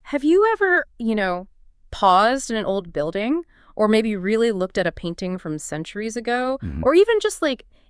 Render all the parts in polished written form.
Have you ever, paused in an old building or maybe really looked at a painting from centuries ago Mhm. or even just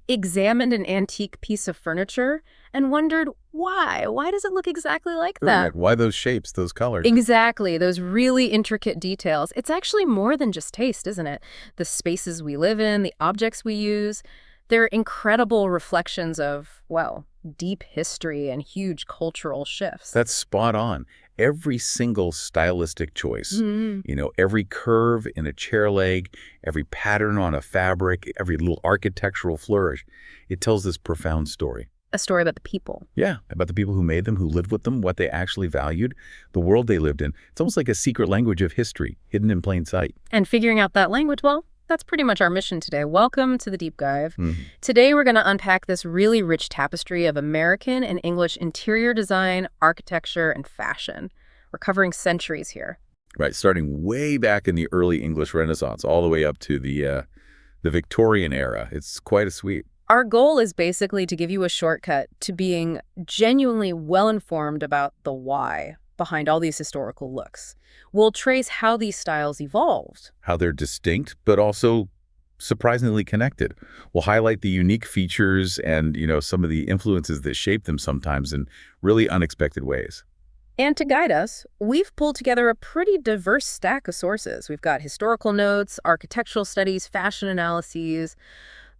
examined an antique piece of furniture and wondered why? Why does it look exactly like that? Right. Why those shapes, those colors? Exactly, those really intricate details. It's actually more than just taste, isn't it? The spaces we live in, the objects we use, they're incredible reflections of, well, deep history and huge cultural shifts. That's spot on. Every single stylistic choice, Mhm. every curve in a chair leg, every pattern on a fabric, every little architectural flourish, it tells this profound story. A story about the people. Yeah, about the people who made them, who lived with them, what they actually valued, the world they lived in. It's almost like a secret language of history, hidden in plain sight. And figuring out that language, well, that's pretty much our mission today. Welcome to the Deep Dive. Mhm. Today, we're going to unpack this really rich tapestry of American and English interior design, architecture, and fashion. We're covering centuries here. Right, starting way back in the early English Renaissance, all the way up to the Victorian era. It's quite a sweep. Our goal is basically to give you a shortcut to being genuinely well-informed about the why behind all these historical looks. We'll trace how these styles evolved. How they're distinct, but also surprisingly connected. We'll highlight the unique features and, some of the influences that shape them sometimes in really unexpected ways. And to guide us, we've pulled together a pretty diverse stack of sources. We've got historical notes, architectural studies, fashion analyses,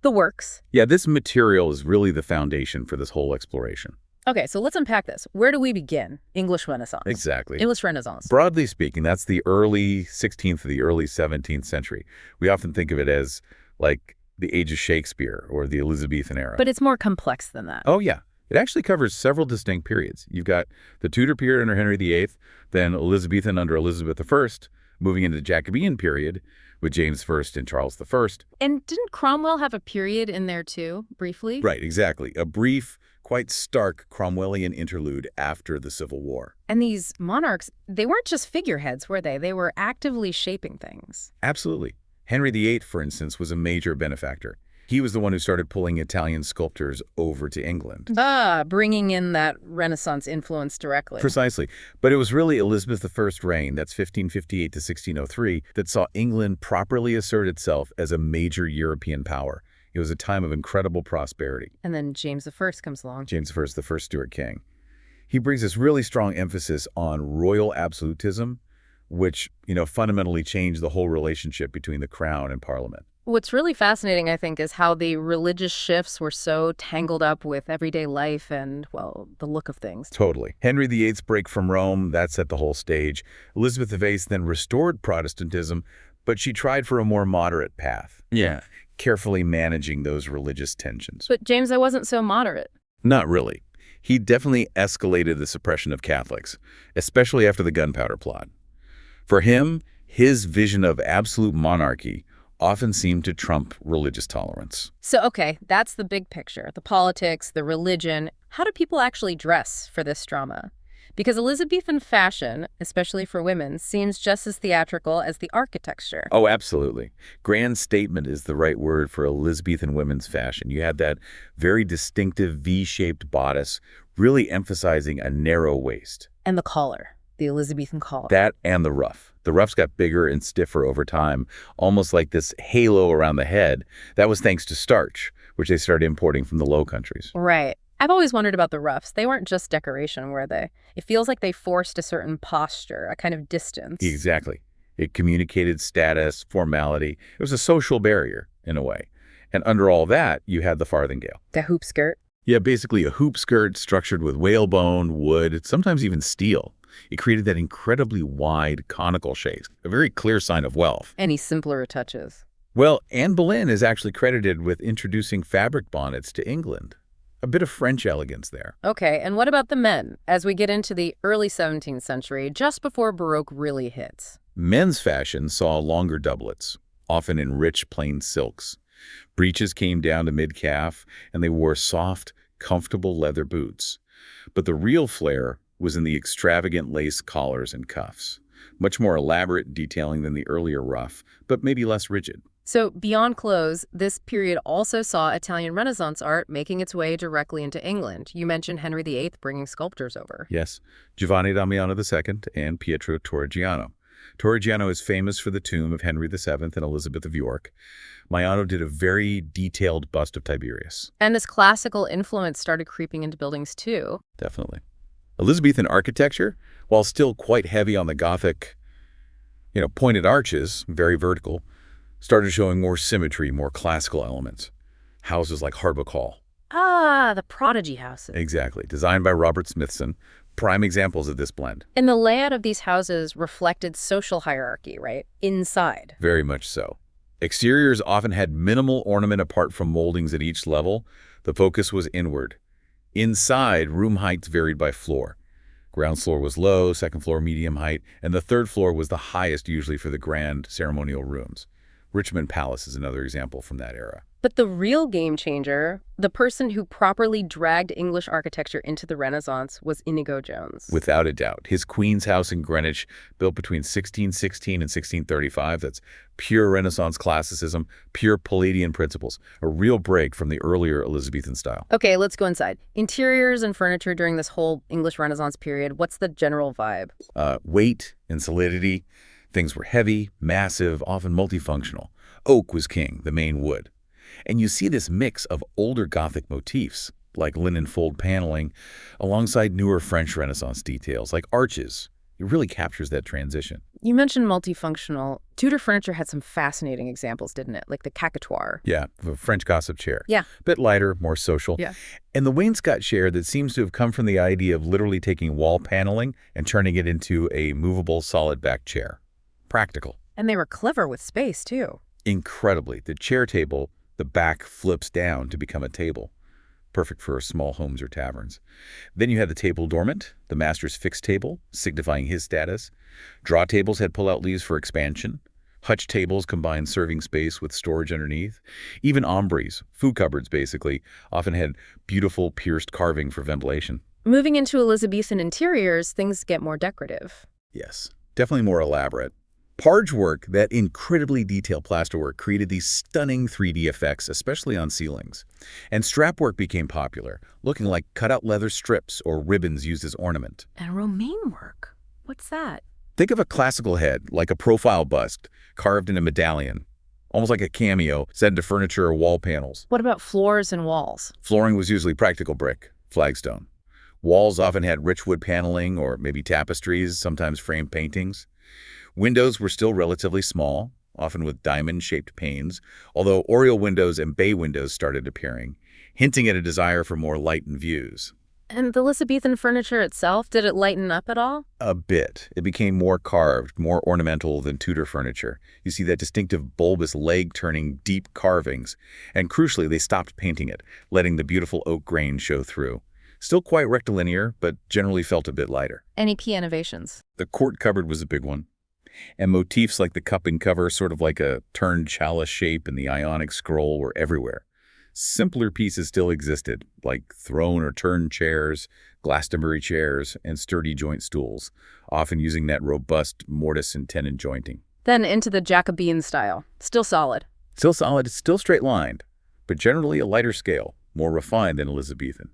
the works. Yeah, this material is really the foundation for this whole exploration. Okay, so let's unpack this. Where do we begin? English Renaissance. Exactly. English Renaissance. Broadly speaking, that's the early 16th to the early 17th century. We often think of it as like the age of Shakespeare or the Elizabethan era. But it's more complex than that. Oh, yeah. It actually covers several distinct periods. You've got the Tudor period under Henry VIII, then Elizabethan under Elizabeth I, moving into the Jacobean period with James I and Charles I. And didn't Cromwell have a period in there too, briefly? Right, exactly. A brief, quite stark Cromwellian interlude after the Civil War. And these monarchs, they weren't just figureheads, were they? They were actively shaping things. Absolutely. Henry VIII, for instance, was a major benefactor. He was the one who started pulling Italian sculptors over to England. Bringing in that Renaissance influence directly. Precisely. But it was really Elizabeth I's reign, that's 1558 to 1603, that saw England properly assert itself as a major European power. It was a time of incredible prosperity. And then James I comes along. James I, the first Stuart king. He brings this really strong emphasis on royal absolutism, which, fundamentally changed the whole relationship between the crown and parliament. What's really fascinating, I think, is how the religious shifts were so tangled up with everyday life and, well, the look of things. Totally. Henry VIII's break from Rome, that set the whole stage. Elizabeth I then restored Protestantism, but she tried for a more moderate path. Yeah. Carefully managing those religious tensions. But James, I wasn't so moderate. Not really. He definitely escalated the suppression of Catholics, especially after the Gunpowder Plot. For him, his vision of absolute monarchy often seemed to trump religious tolerance. So, okay, that's the big picture, the politics, the religion. How do people actually dress for this drama? Because Elizabethan fashion, especially for women, seems just as theatrical as the architecture. Oh, absolutely. Grand statement is the right word for Elizabethan women's fashion. You had that very distinctive V-shaped bodice, really emphasizing a narrow waist. And the collar, the Elizabethan collar. That and the ruff. The ruffs got bigger and stiffer over time, almost like this halo around the head. That was thanks to starch, which they started importing from the Low Countries. Right. I've always wondered about the ruffs. They weren't just decoration, were they? It feels like they forced a certain posture, a kind of distance. Exactly. It communicated status, formality. It was a social barrier, in a way. And under all that, you had the farthingale. The hoop skirt. Yeah, basically a hoop skirt structured with whalebone, wood, sometimes even steel. It created that incredibly wide, conical shape, a very clear sign of wealth. Any simpler touches? Well, Anne Boleyn is actually credited with introducing fabric bonnets to England. A bit of French elegance there. Okay, and what about the men? As we get into the early 17th century, just before Baroque really hits. Men's fashion saw longer doublets, often in rich, plain silks. Breeches came down to mid-calf, and they wore soft, comfortable leather boots. But the real flair was in the extravagant lace collars and cuffs. Much more elaborate detailing than the earlier ruff, but maybe less rigid. So beyond clothes, this period also saw Italian Renaissance art making its way directly into England. You mentioned Henry VIII bringing sculptors over. Yes, Giovanni Damiano II and Pietro Torrigiano. Torrigiano is famous for the tomb of Henry VII and Elizabeth of York. Maiano did a very detailed bust of Tiberius. And this classical influence started creeping into buildings too. Definitely. Elizabethan architecture, while still quite heavy on the Gothic, pointed arches, very vertical, started showing more symmetry, more classical elements. Houses like Hardwick Hall. Ah, the prodigy houses. Exactly. Designed by Robert Smithson. Prime examples of this blend. And the layout of these houses reflected social hierarchy, right? Inside. Very much so. Exteriors often had minimal ornament apart from moldings at each level. The focus was inward. Inside, room heights varied by floor. Ground floor was low, second floor medium height, and the third floor was the highest usually for the grand ceremonial rooms. Richmond Palace is another example from that era. But the real game changer, the person who properly dragged English architecture into the Renaissance, was Inigo Jones. Without a doubt. His Queen's House in Greenwich, built between 1616 and 1635, that's pure Renaissance classicism, pure Palladian principles, a real break from the earlier Elizabethan style. Okay, let's go inside. Interiors and furniture during this whole English Renaissance period, what's the general vibe? Weight and solidity. Things were heavy, massive, often multifunctional. Oak was king, the main wood. And you see this mix of older Gothic motifs, like linen fold paneling, alongside newer French Renaissance details, like arches. It really captures that transition. You mentioned multifunctional. Tudor furniture had some fascinating examples, didn't it? Like the cacatoire. Yeah, the French gossip chair. Yeah. Bit lighter, more social. Yeah. And the wainscot chair that seems to have come from the idea of literally taking wall paneling and turning it into a movable solid back chair. Practical. And they were clever with space, too. Incredibly. The chair table, the back flips down to become a table. Perfect for small homes or taverns. Then you had the table dormant, the master's fixed table, signifying his status. Draw tables had pull-out leaves for expansion. Hutch tables combined serving space with storage underneath. Even ombres, food cupboards basically, often had beautiful pierced carving for ventilation. Moving into Elizabethan interiors, things get more decorative. Yes, definitely more elaborate. Parge work, that incredibly detailed plasterwork, created these stunning 3D effects, especially on ceilings. And strap work became popular, looking like cut-out leather strips or ribbons used as ornament. And romaine work. What's that? Think of a classical head, like a profile bust, carved in a medallion, almost like a cameo set into furniture or wall panels. What about floors and walls? Flooring was usually practical brick, flagstone. Walls often had rich wood paneling or maybe tapestries, sometimes framed paintings. Windows were still relatively small, often with diamond-shaped panes, although oriel windows and bay windows started appearing, hinting at a desire for more light and views. And the Elizabethan furniture itself, did it lighten up at all? A bit. It became more carved, more ornamental than Tudor furniture. You see that distinctive bulbous leg-turning deep carvings, and crucially, they stopped painting it, letting the beautiful oak grain show through. Still quite rectilinear, but generally felt a bit lighter. Any key innovations? The court cupboard was a big one. And motifs like the cup and cover, sort of like a turned chalice shape and the Ionic scroll, were everywhere. Simpler pieces still existed, like throne or turned chairs, Glastonbury chairs, and sturdy joint stools, often using that robust mortise and tenon jointing. Then into the Jacobean style. Still solid. Still solid, still straight-lined, but generally a lighter scale, more refined than Elizabethan.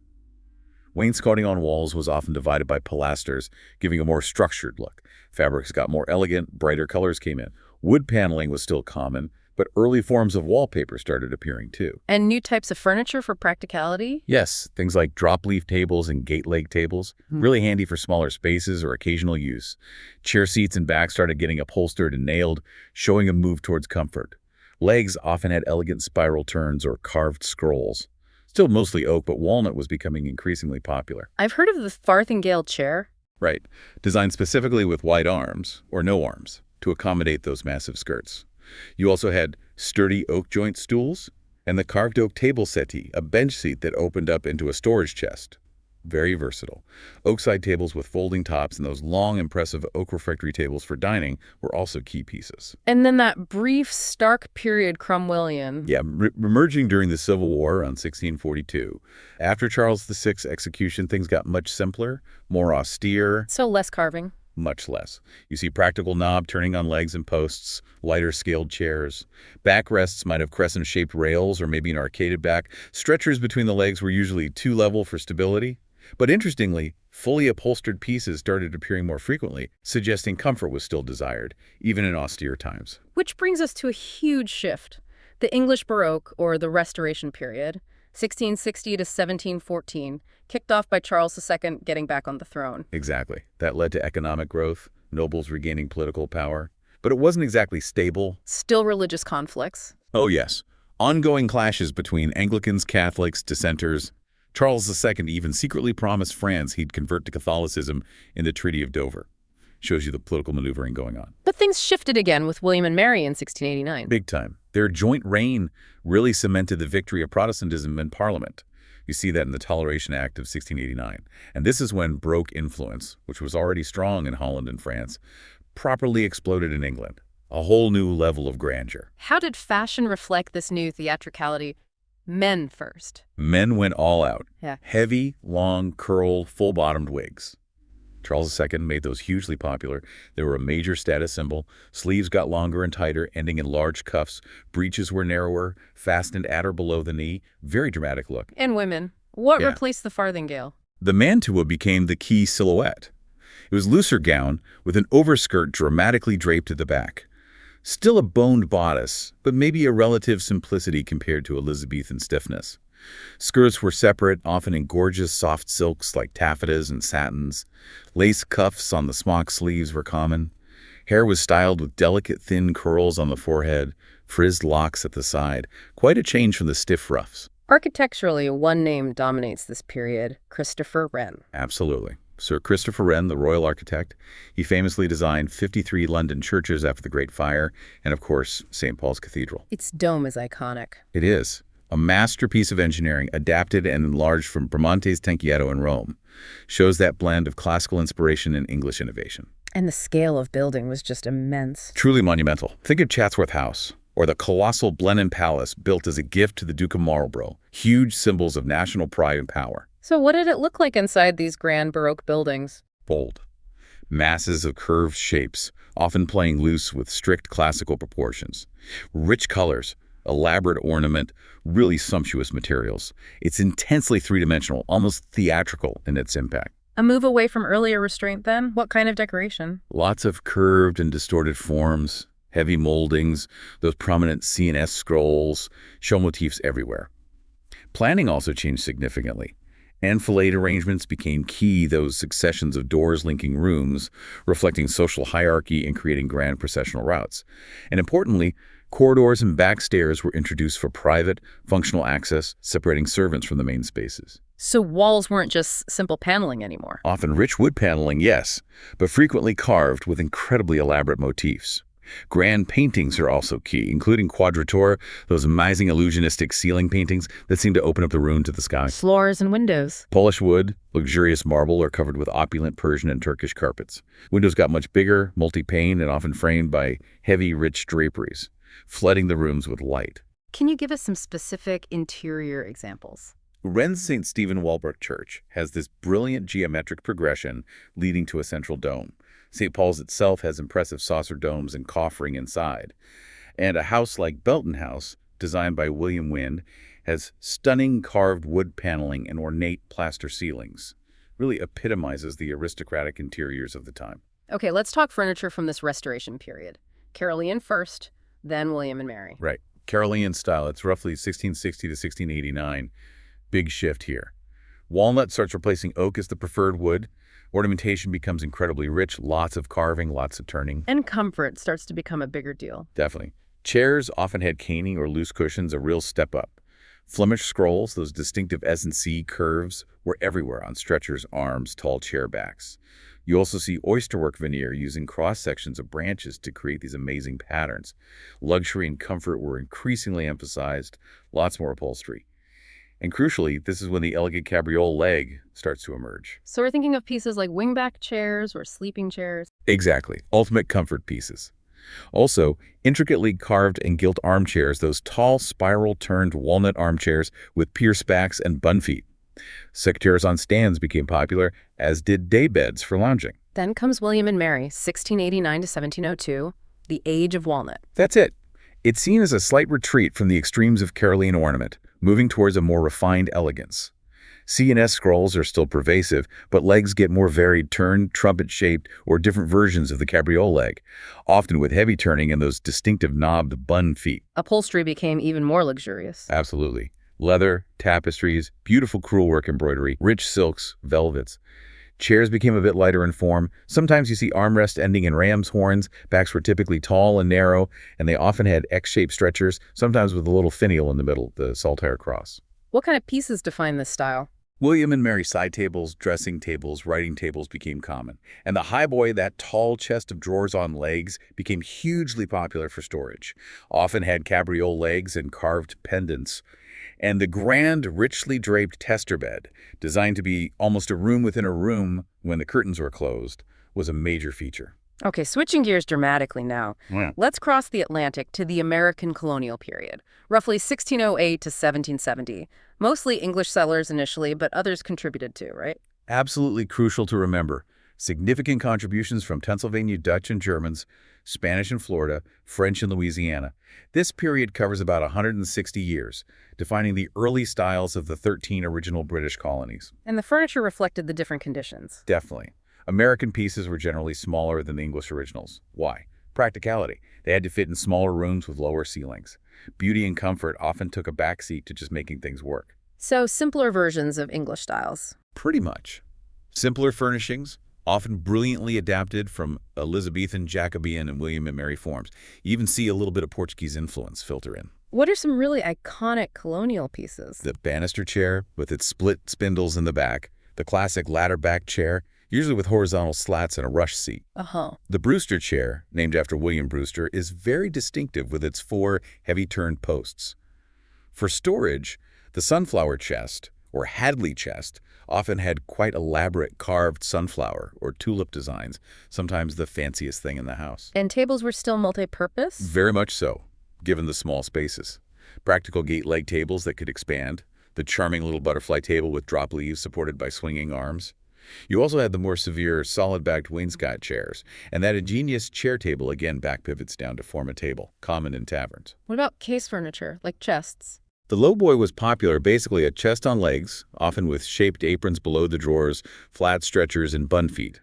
Wainscoting on walls was often divided by pilasters, giving a more structured look. Fabrics got more elegant, brighter colors came in. Wood paneling was still common, but early forms of wallpaper started appearing too. And new types of furniture for practicality? Yes, things like drop-leaf tables and gate-leg tables, really handy for smaller spaces or occasional use. Chair seats and backs started getting upholstered and nailed, showing a move towards comfort. Legs often had elegant spiral turns or carved scrolls. Still mostly oak, but walnut was becoming increasingly popular. I've heard of the farthingale chair. Right. Designed specifically with wide arms, or no arms, to accommodate those massive skirts. You also had sturdy oak joint stools and the carved oak table settee, a bench seat that opened up into a storage chest. Very versatile. Oak-side tables with folding tops and those long, impressive oak refectory tables for dining were also key pieces. And then that brief, stark period Cromwellian. Yeah, emerging during the Civil War around 1642. After Charles VI's execution, things got much simpler, more austere. So less carving. Much less. You see practical knob turning on legs and posts, lighter scaled chairs. Backrests might have crescent-shaped rails or maybe an arcaded back. Stretchers between the legs were usually two-level for stability. But interestingly, fully upholstered pieces started appearing more frequently, suggesting comfort was still desired, even in austere times. Which brings us to a huge shift. The English Baroque, or the Restoration period, 1660 to 1714, kicked off by Charles II getting back on the throne. Exactly. That led to economic growth, nobles regaining political power. But it wasn't exactly stable. Still religious conflicts. Oh yes. Ongoing clashes between Anglicans, Catholics, dissenters. Charles II even secretly promised France he'd convert to Catholicism in the Treaty of Dover. Shows you the political maneuvering going on. But things shifted again with William and Mary in 1689. Big time. Their joint reign really cemented the victory of Protestantism in Parliament. You see that in the Toleration Act of 1689. And this is when Baroque influence, which was already strong in Holland and France, properly exploded in England. A whole new level of grandeur. How did fashion reflect this new theatricality? Men first. Men went all out. Yeah. Heavy, long, curled, full-bottomed wigs. Charles II made those hugely popular. They were a major status symbol. Sleeves got longer and tighter, ending in large cuffs. Breeches were narrower, fastened at or below the knee. Very dramatic look. And women. What Yeah. replaced the farthingale? The mantua became the key silhouette. It was a looser gown with an overskirt dramatically draped at the back. Still a boned bodice, but maybe a relative simplicity compared to Elizabethan stiffness. Skirts were separate, often in gorgeous soft silks like taffetas and satins. Lace cuffs on the smock sleeves were common. Hair was styled with delicate thin curls on the forehead, frizzed locks at the side. Quite a change from the stiff ruffs. Architecturally, one name dominates this period: Christopher Wren. Absolutely. Sir Christopher Wren, the royal architect, he famously designed 53 London churches after the Great Fire, and of course, St. Paul's Cathedral. Its dome is iconic. It is. A masterpiece of engineering, adapted and enlarged from Bramante's Tinqueto in Rome. Shows that blend of classical inspiration and English innovation. And the scale of building was just immense. Truly monumental. Think of Chatsworth House, or the colossal Blenheim Palace built as a gift to the Duke of Marlborough. Huge symbols of national pride and power. So what did it look like inside these grand Baroque buildings? Bold. Masses of curved shapes, often playing loose with strict classical proportions. Rich colors, elaborate ornament, really sumptuous materials. It's intensely three-dimensional, almost theatrical in its impact. A move away from earlier restraint then? What kind of decoration? Lots of curved and distorted forms, heavy moldings, those prominent C&S scrolls, show motifs everywhere. Planning also changed significantly. Enfilade arrangements became key, those successions of doors linking rooms, reflecting social hierarchy and creating grand processional routes. And importantly, corridors and back stairs were introduced for private, functional access, separating servants from the main spaces. So walls weren't just simple paneling anymore. Often rich wood paneling, yes, but frequently carved with incredibly elaborate motifs. Grand paintings are also key, including quadrature, those amazing illusionistic ceiling paintings that seem to open up the room to the sky. Floors and windows. Polished wood, luxurious marble are covered with opulent Persian and Turkish carpets. Windows got much bigger, multi-pane, and often framed by heavy, rich draperies, flooding the rooms with light. Can you give us some specific interior examples? Wren's St. Stephen Walbrook Church has this brilliant geometric progression leading to a central dome. St. Paul's itself has impressive saucer domes and coffering inside. And a house like Belton House, designed by William Wynne, has stunning carved wood paneling and ornate plaster ceilings. Really epitomizes the aristocratic interiors of the time. Okay, let's talk furniture from this Restoration period. Carolean first, then William and Mary. Right. Carolean style, it's roughly 1660 to 1689. Big shift here. Walnut starts replacing oak as the preferred wood. Ornamentation becomes incredibly rich, lots of carving, lots of turning. And comfort starts to become a bigger deal. Definitely. Chairs often had caning or loose cushions, a real step up. Flemish scrolls, those distinctive S&C curves, were everywhere on stretchers, arms, tall chair backs. You also see oysterwork veneer using cross-sections of branches to create these amazing patterns. Luxury and comfort were increasingly emphasized, lots more upholstery. And crucially, this is when the elegant cabriole leg starts to emerge. So we're thinking of pieces like wingback chairs or sleeping chairs. Exactly. Ultimate comfort pieces. Also, intricately carved and gilt armchairs, those tall, spiral-turned walnut armchairs with pierced backs and bun feet. Secateurs on stands became popular, as did daybeds for lounging. Then comes William and Mary, 1689 to 1702, the age of walnut. That's it. It's seen as a slight retreat from the extremes of Caroline ornament, moving towards a more refined elegance. C&S scrolls are still pervasive, but legs get more varied, turned, trumpet-shaped, or different versions of the cabriole leg, often with heavy turning and those distinctive knobbed bun feet. Upholstery became even more luxurious. Absolutely. Leather, tapestries, beautiful crewelwork embroidery, rich silks, velvets. Chairs became a bit lighter in form. Sometimes you see armrests ending in ram's horns. Backs were typically tall and narrow, and they often had X-shaped stretchers, sometimes with a little finial in the middle, the saltire cross. What kind of pieces define this style? William and Mary side tables, dressing tables, writing tables became common. And the highboy, that tall chest of drawers on legs, became hugely popular for storage. Often had cabriole legs and carved pendants. And the grand, richly draped tester bed, designed to be almost a room within a room when the curtains were closed, was a major feature. Okay, switching gears dramatically now. Yeah. Let's cross the Atlantic to the American colonial period, roughly 1608 to 1770. Mostly English settlers initially, but others contributed too, right? Absolutely crucial to remember. Significant contributions from Pennsylvania Dutch and Germans, Spanish in Florida, French in Louisiana. This period covers about 160 years, defining the early styles of the 13 original British colonies. And the furniture reflected the different conditions. Definitely. American pieces were generally smaller than the English originals. Why? Practicality. They had to fit in smaller rooms with lower ceilings. Beauty and comfort often took a backseat to just making things work. So simpler versions of English styles. Pretty much. Simpler furnishings, often brilliantly adapted from Elizabethan, Jacobean, and William and Mary forms. You even see a little bit of Portuguese influence filter in. What are some really iconic colonial pieces? The banister chair with its split spindles in the back, the classic ladder-back chair, usually with horizontal slats and a rush seat. The Brewster chair, named after William Brewster, is very distinctive with its 4 heavy-turned posts. For storage, the sunflower chest, or Hadley chest, often had quite elaborate carved sunflower or tulip designs, sometimes the fanciest thing in the house. And tables were still multi-purpose? Very much so, given the small spaces. Practical gate leg tables that could expand, the charming little butterfly table with drop leaves supported by swinging arms. You also had the more severe, solid-backed wainscot chairs, and that ingenious chair table again back pivots down to form a table, common in taverns. What about case furniture, like chests? The lowboy was popular, basically a chest on legs, often with shaped aprons below the drawers, flat stretchers, and bun feet.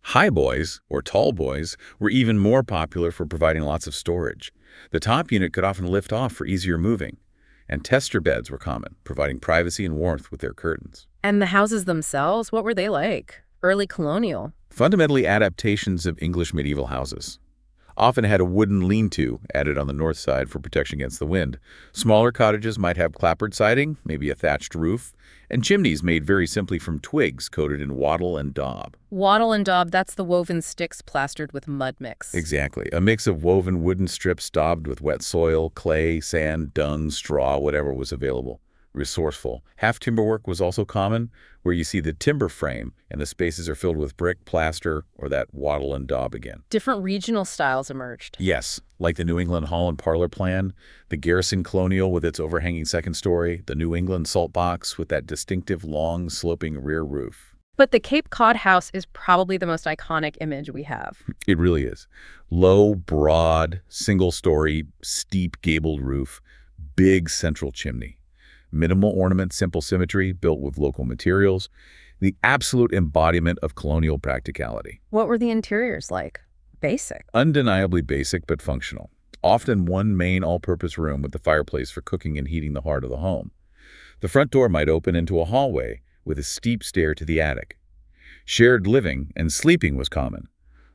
Highboys, or tall boys, were even more popular for providing lots of storage. The top unit could often lift off for easier moving. And tester beds were common, providing privacy and warmth with their curtains. And the houses themselves, what were they like? Early colonial. Fundamentally adaptations of English medieval houses. Often had a wooden lean-to added on the north side for protection against the wind. Smaller cottages might have clapboard siding, maybe a thatched roof, and chimneys made very simply from twigs coated in wattle and daub. Wattle and daub, that's the woven sticks plastered with mud mix. Exactly. A mix of woven wooden strips daubed with wet soil, clay, sand, dung, straw, whatever was available. Resourceful. Half timberwork was also common, where you see the timber frame and the spaces are filled with brick, plaster, or that wattle and daub again. Different regional styles emerged. Yes, like the New England hall and parlor plan, the Garrison colonial with its overhanging second story, the New England salt box with that distinctive long sloping rear roof. But the Cape Cod house is probably the most iconic image we have. It really is. Low, broad, single-story, steep gabled roof, big central chimney. Minimal ornament, simple symmetry, built with local materials. The absolute embodiment of colonial practicality. What were the interiors like? Basic. Undeniably basic, but functional. Often one main all-purpose room with the fireplace for cooking and heating the heart of the home. The front door might open into a hallway with a steep stair to the attic. Shared living and sleeping was common.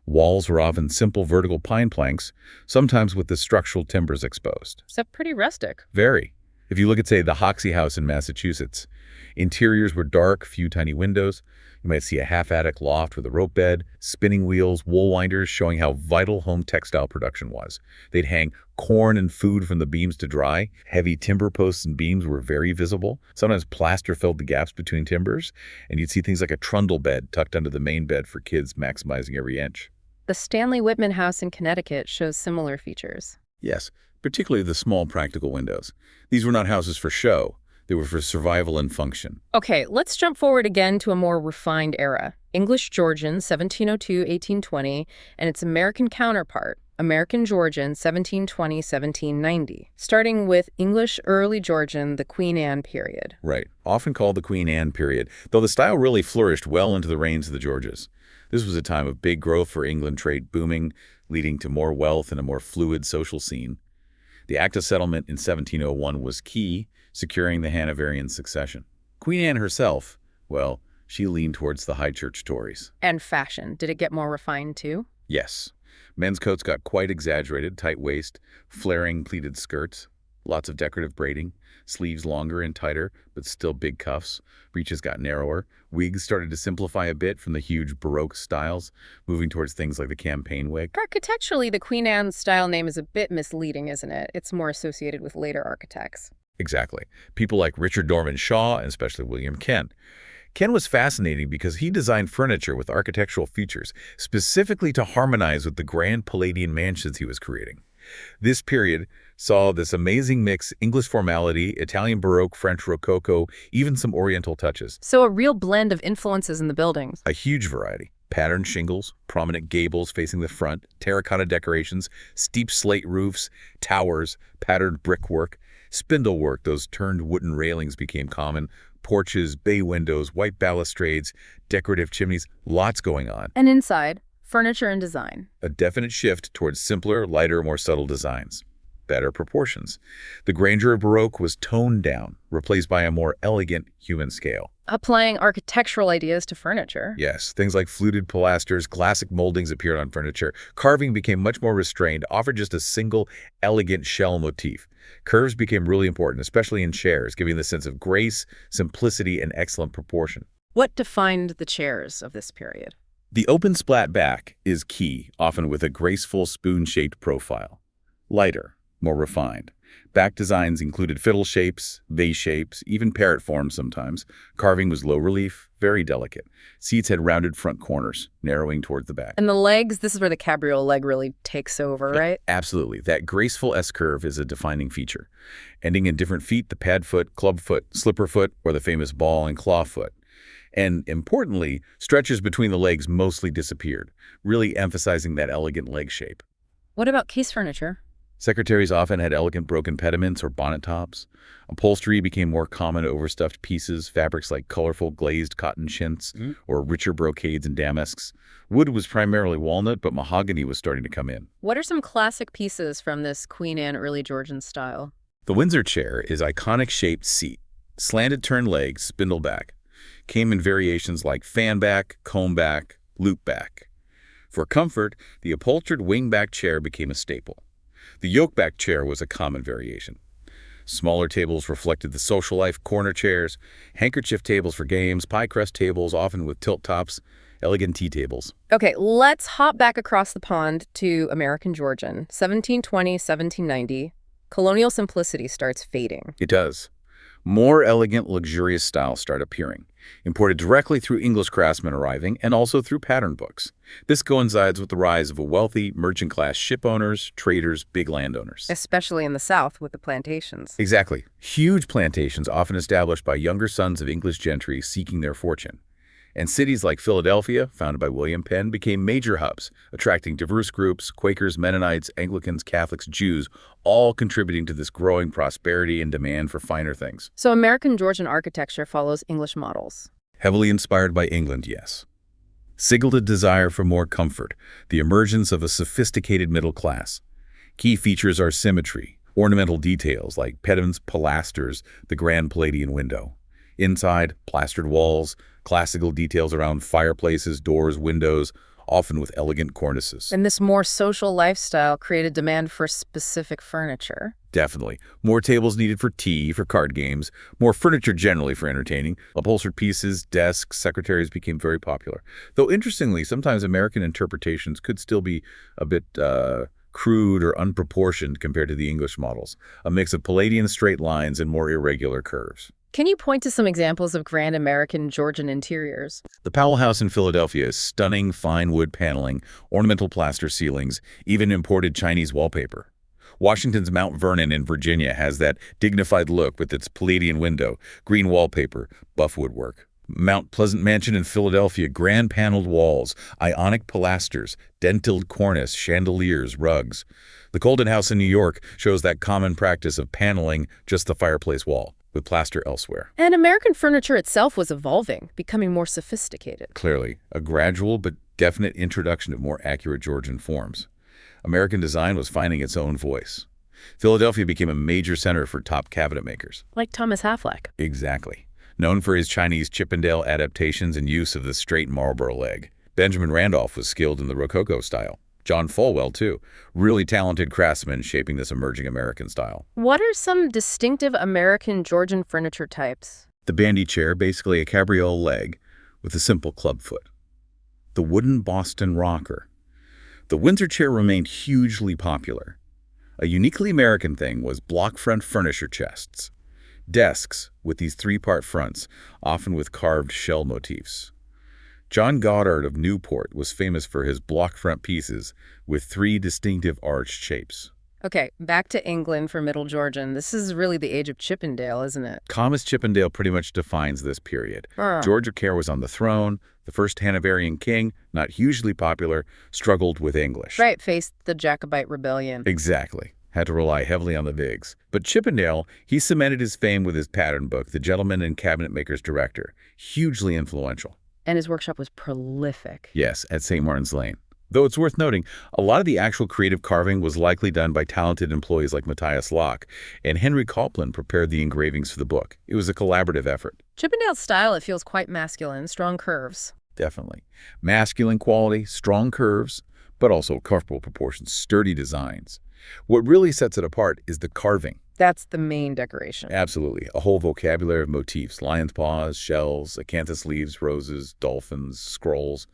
Walls were often simple vertical pine planks, sometimes with the structural timbers exposed. So pretty rustic. Very. If you look at, say, the Hoxie House in Massachusetts, interiors were dark, few tiny windows. You might see a half-attic loft with a rope bed, spinning wheels, wool winders, showing how vital home textile production was. They'd hang corn and food from the beams to dry. Heavy timber posts and beams were very visible. Sometimes plaster filled the gaps between timbers, and you'd see things like a trundle bed tucked under the main bed for kids, maximizing every inch. The Stanley Whitman house in Connecticut shows similar features. Yes, particularly the small practical windows. These were not houses for show. They were for survival and function. Okay, let's jump forward again to a more refined era. English Georgian, 1702-1820, and its American counterpart, American Georgian, 1720-1790, starting with English Early Georgian, the Queen Anne period. Right, often called the Queen Anne period, though the style really flourished well into the reigns of the Georges. This was a time of big growth for England, trade booming, leading to more wealth and a more fluid social scene. The Act of Settlement in 1701 was key, securing the Hanoverian succession. Queen Anne herself, well, she leaned towards the high church Tories. And fashion, did it get more refined too? Yes. Men's coats got quite exaggerated, tight waist, flaring pleated skirts, lots of decorative braiding, sleeves longer and tighter, but still big cuffs. Breeches got narrower. Wigs started to simplify a bit from the huge Baroque styles, moving towards things like the campaign wig. Architecturally, the Queen Anne style name is a bit misleading, isn't it? It's more associated with later architects. Exactly. People like Richard Norman Shaw and especially William Kent. Ken was fascinating because he designed furniture with architectural features, specifically to harmonize with the grand Palladian mansions he was creating. This period saw this amazing mix: English formality, Italian Baroque, French Rococo, even some Oriental touches. So a real blend of influences in the buildings. A huge variety. Patterned shingles, prominent gables facing the front, terracotta decorations, steep slate roofs, towers, patterned brickwork, spindlework. Those turned wooden railings became common. Porches, bay windows, white balustrades, decorative chimneys, lots going on. And inside, furniture and design. A definite shift towards simpler, lighter, more subtle designs. Better proportions. The grandeur of Baroque was toned down, replaced by a more elegant human scale. Applying architectural ideas to furniture. Yes, things like fluted pilasters, classic moldings appeared on furniture. Carving became much more restrained, offered just a single, elegant shell motif. Curves became really important, especially in chairs, giving the sense of grace, simplicity, and excellent proportion. What defined the chairs of this period? The open splat back is key, often with a graceful spoon-shaped profile. Lighter, more refined. Back designs included fiddle shapes, vase shapes, even parrot forms sometimes. Carving was low relief, very delicate. Seats had rounded front corners, narrowing toward the back. And the legs, this is where the cabriole leg really takes over, right? Absolutely. That graceful S-curve is a defining feature. Ending in different feet, the pad foot, club foot, slipper foot, or the famous ball and claw foot. And importantly, stretches between the legs mostly disappeared, really emphasizing that elegant leg shape. What about case furniture? Secretaries often had elegant broken pediments or bonnet tops. Upholstery became more common: overstuffed pieces, fabrics like colorful glazed cotton chintz, or richer brocades and damasks. Wood was primarily walnut, but mahogany was starting to come in. What are some classic pieces from this Queen Anne early Georgian style? The Windsor chair is iconic shaped seat, slanted turn legs, spindle back. Came in variations like fan back, comb back, loop back. For comfort, the upholstered wingback chair became a staple. The yoke-back chair was a common variation. Smaller tables reflected the social life: corner chairs, handkerchief tables for games, pie crust tables, often with tilt tops, elegant tea tables. Okay, let's hop back across the pond to American Georgian, 1720, 1790. Colonial simplicity starts fading. It does. More elegant, luxurious styles start appearing, imported directly through English craftsmen arriving and also through pattern books. This coincides with the rise of a wealthy merchant-class ship owners, traders, big landowners. Especially in the South with the plantations. Exactly. Huge plantations often established by younger sons of English gentry seeking their fortune. And cities like Philadelphia, founded by William Penn, became major hubs, attracting diverse groups: Quakers, Mennonites, Anglicans, Catholics, Jews, all contributing to this growing prosperity and demand for finer things. So American Georgian architecture follows English models. Heavily inspired by England, yes. Signaled a desire for more comfort, the emergence of a sophisticated middle class. Key features are symmetry, ornamental details like pediments, pilasters, the grand Palladian window. Inside, plastered walls, classical details around fireplaces, doors, windows, often with elegant cornices. And this more social lifestyle created demand for specific furniture. Definitely. More tables needed for tea, for card games, more furniture generally for entertaining. Upholstered pieces, desks, secretaries became very popular. Though interestingly, sometimes American interpretations could still be a bit crude or unproportioned compared to the English models, a mix of Palladian straight lines and more irregular curves. Can you point to some examples of grand American Georgian interiors? The Powell House in Philadelphia is stunning fine wood paneling, ornamental plaster ceilings, even imported Chinese wallpaper. Washington's Mount Vernon in Virginia has that dignified look with its Palladian window, green wallpaper, buff woodwork. Mount Pleasant Mansion in Philadelphia, grand paneled walls, ionic pilasters, dentilled cornice, chandeliers, rugs. The Colden House in New York shows that common practice of paneling just the fireplace wall, with plaster elsewhere. And American furniture itself was evolving, becoming more sophisticated. Clearly, a gradual but definite introduction of more accurate Georgian forms. American design was finding its own voice. Philadelphia became a major center for top cabinet makers. Like Thomas Halfleck. Exactly. Known for his Chinese Chippendale adaptations and use of the straight Marlborough leg. Benjamin Randolph was skilled in the Rococo style. John Falwell, too. Really talented craftsmen shaping this emerging American style. What are some distinctive American Georgian furniture types? The bandy chair, basically a cabriole leg with a simple club foot. The wooden Boston rocker. The Windsor chair remained hugely popular. A uniquely American thing was block front furniture chests. Desks with these three-part fronts, often with carved shell motifs. John Goddard of Newport was famous for his block front pieces with three distinctive arched shapes. Okay, back to England for Middle Georgian. This is really the age of Chippendale, isn't it? Thomas Chippendale pretty much defines this period. George of Care was on the throne. The first Hanoverian king, not hugely popular, struggled with English. Right, faced the Jacobite rebellion. Exactly. Had to rely heavily on the Whigs. But Chippendale, he cemented his fame with his pattern book, The Gentleman and Cabinet Maker's Director. Hugely influential. And his workshop was prolific. Yes, at St. Martin's Lane. Though it's worth noting, a lot of the actual creative carving was likely done by talented employees like Matthias Locke, and Henry Copland prepared the engravings for the book. It was a collaborative effort. Chippendale's style, it feels quite masculine, strong curves. Definitely. Masculine quality, strong curves, but also comfortable proportions, sturdy designs. What really sets it apart is the carving. That's the main decoration. Absolutely. A whole vocabulary of motifs, lion's paws, shells, acanthus leaves, roses, dolphins, scrolls.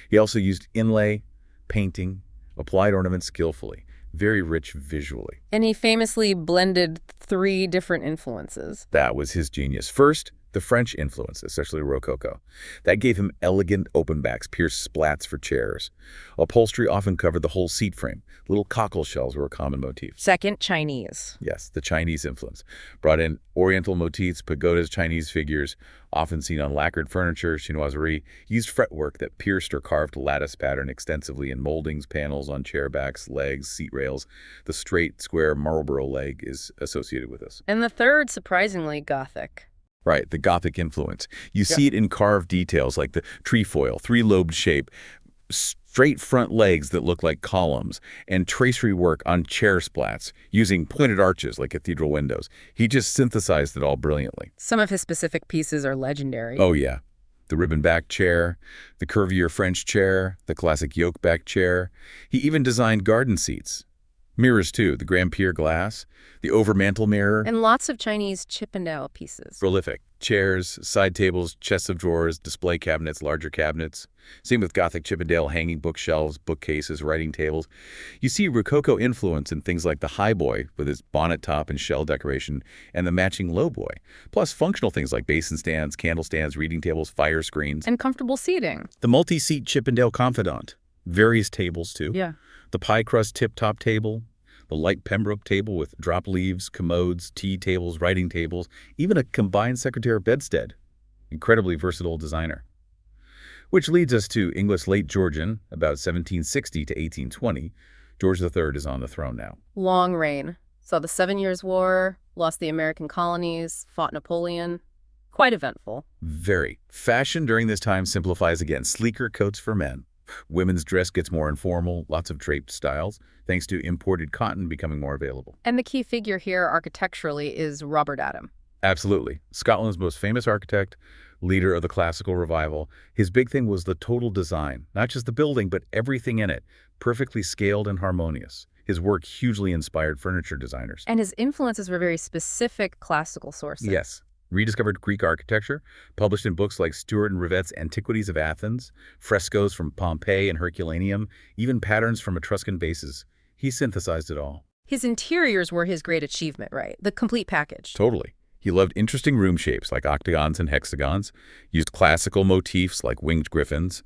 He also used inlay, painting, applied ornaments skillfully. Very rich visually. And he famously blended three different influences. That was his genius. First, the French influence, especially Rococo. That gave him elegant open backs, pierced splats for chairs. Upholstery often covered the whole seat frame. Little cockle shells were a common motif. Second, Chinese. Yes, the Chinese influence. Brought in oriental motifs, pagodas, Chinese figures, often seen on lacquered furniture, chinoiserie. Used fretwork that pierced or carved lattice pattern extensively in moldings, panels, on chair backs, legs, seat rails. The straight, square Marlborough leg is associated with this. And the third, surprisingly, Gothic. Right, the Gothic influence. You see it in carved details like the trefoil, three-lobed shape, straight front legs that look like columns, and tracery work on chair splats using pointed arches like cathedral windows. He just synthesized it all brilliantly. Some of his specific pieces are legendary. Oh, yeah. The ribbon-back chair, the curvier French chair, the classic yoke-back chair. He even designed garden seats. Mirrors, too, the grand pier glass, the overmantel mirror. And lots of Chinese Chippendale pieces. Prolific. Chairs, side tables, chests of drawers, display cabinets, larger cabinets. Same with Gothic Chippendale hanging bookshelves, bookcases, writing tables. You see Rococo influence in things like the highboy with its bonnet top and shell decoration and the matching lowboy. Plus functional things like basin stands, candle stands, reading tables, fire screens. And comfortable seating. The multi-seat Chippendale confidant. Various tables, too. Yeah. The pie crust tip-top table, the light Pembroke table with drop leaves, commodes, tea tables, writing tables, even a combined secretariat bedstead. Incredibly versatile designer. Which leads us to English late Georgian, about 1760 to 1820. George III is on the throne now. Long reign. Saw the 7 Years' War, lost the American colonies, fought Napoleon. Quite eventful. Very. Fashion during this time simplifies again. Sleeker coats for men. Women's dress gets more informal, lots of draped styles, thanks to imported cotton becoming more available. And the key figure here architecturally is Robert Adam. Absolutely. Scotland's most famous architect, leader of the classical revival. His big thing was the total design, not just the building, but everything in it, perfectly scaled and harmonious. His work hugely inspired furniture designers. And his influences were very specific classical sources. Yes. Rediscovered Greek architecture, published in books like Stuart and Rivette's Antiquities of Athens, frescoes from Pompeii and Herculaneum, even patterns from Etruscan bases. He synthesized it all. His interiors were his great achievement, right? The complete package. Totally. He loved interesting room shapes like octagons and hexagons, used classical motifs like winged griffins.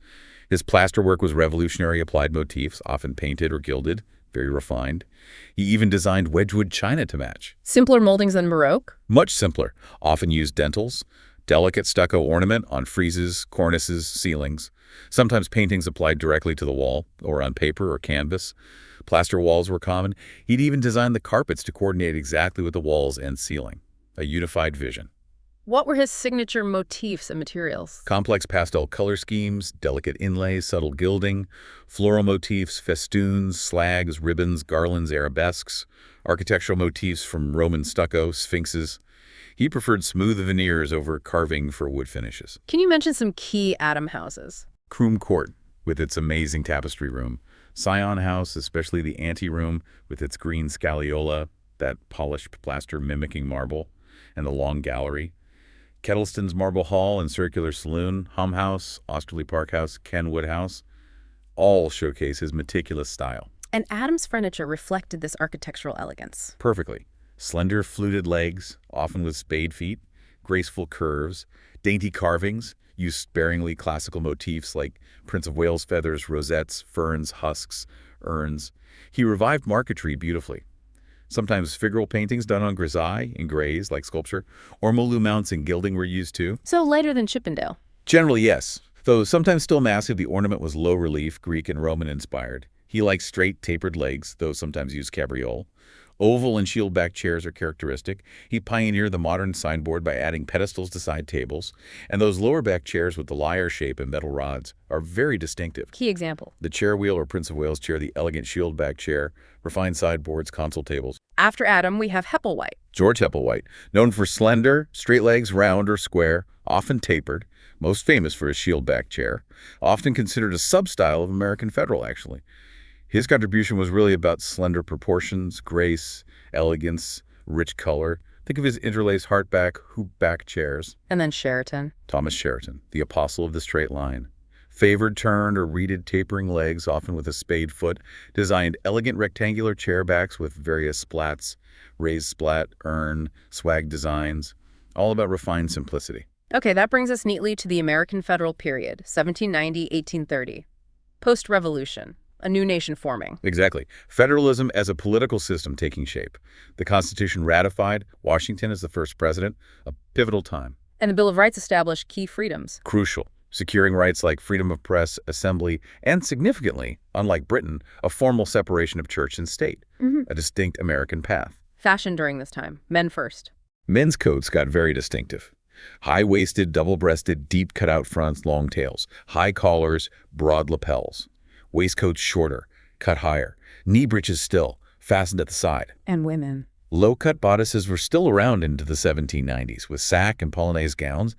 His plasterwork was revolutionary applied motifs, often painted or gilded, very refined. He even designed Wedgwood china to match. Simpler moldings than Baroque? Much simpler, often used dentils, delicate stucco ornament on friezes, cornices, ceilings, sometimes paintings applied directly to the wall or on paper or canvas. Plaster walls were common. He'd even designed the carpets to coordinate exactly with the walls and ceiling. A unified vision. What were his signature motifs and materials? Complex pastel color schemes, delicate inlays, subtle gilding, floral motifs, festoons, slags, ribbons, garlands, arabesques, architectural motifs from Roman stucco, sphinxes. He preferred smooth veneers over carving for wood finishes. Can you mention some key Adam houses? Croom Court, with its amazing tapestry room. Scion House, especially the anteroom, with its green scagliola, that polished plaster mimicking marble, and the long gallery. Kettleston's Marble Hall and Circular Saloon, Hum House, Osterley Park House, Kenwood House, all showcase his meticulous style. And Adam's furniture reflected this architectural elegance. Perfectly. Slender, fluted legs, often with spade feet, graceful curves, dainty carvings, used sparingly classical motifs like Prince of Wales feathers, rosettes, ferns, husks, urns. He revived marquetry beautifully. Sometimes figural paintings done on grisaille in grays, like sculpture, or molu mounts and gilding were used too. So lighter than Chippendale. Generally, yes. Though sometimes still massive, the ornament was low relief, Greek and Roman inspired. He liked straight, tapered legs, though sometimes used cabriole. Oval and shield-back chairs are characteristic. He pioneered the modern signboard by adding pedestals to side tables, and those lower-back chairs with the lyre shape and metal rods are very distinctive. Key example. The chair wheel or Prince of Wales chair, the elegant shield-back chair, refined sideboards, console tables. After Adam, we have Hepplewhite. George Hepplewhite, known for slender, straight legs, round or square, often tapered, most famous for his shield-back chair, often considered a sub-style of American Federal, actually. His contribution was really about slender proportions, grace, elegance, rich color. Think of his interlaced heartback, hoop-back chairs. And then Sheraton. Thomas Sheraton, the apostle of the straight line. Favored turned or reeded tapering legs, often with a spade foot, designed elegant rectangular chair backs with various splats, raised splat, urn, swag designs, all about refined simplicity. Okay, that brings us neatly to the American Federal period, 1790-1830. Post-Revolution. A new nation forming. Exactly. Federalism as a political system taking shape. The Constitution ratified, Washington as the first president, a pivotal time. And the Bill of Rights established key freedoms. Crucial. Securing rights like freedom of press, assembly, and significantly, unlike Britain, a formal separation of church and state. A distinct American path. Fashion during this time. Men first. Men's coats got very distinctive. High-waisted, double-breasted, deep cut-out fronts, long tails. High collars, broad lapels. Waistcoats shorter, cut higher. Knee breeches still, fastened at the side. And women. Low-cut bodices were still around into the 1790s with sack and polonaise gowns,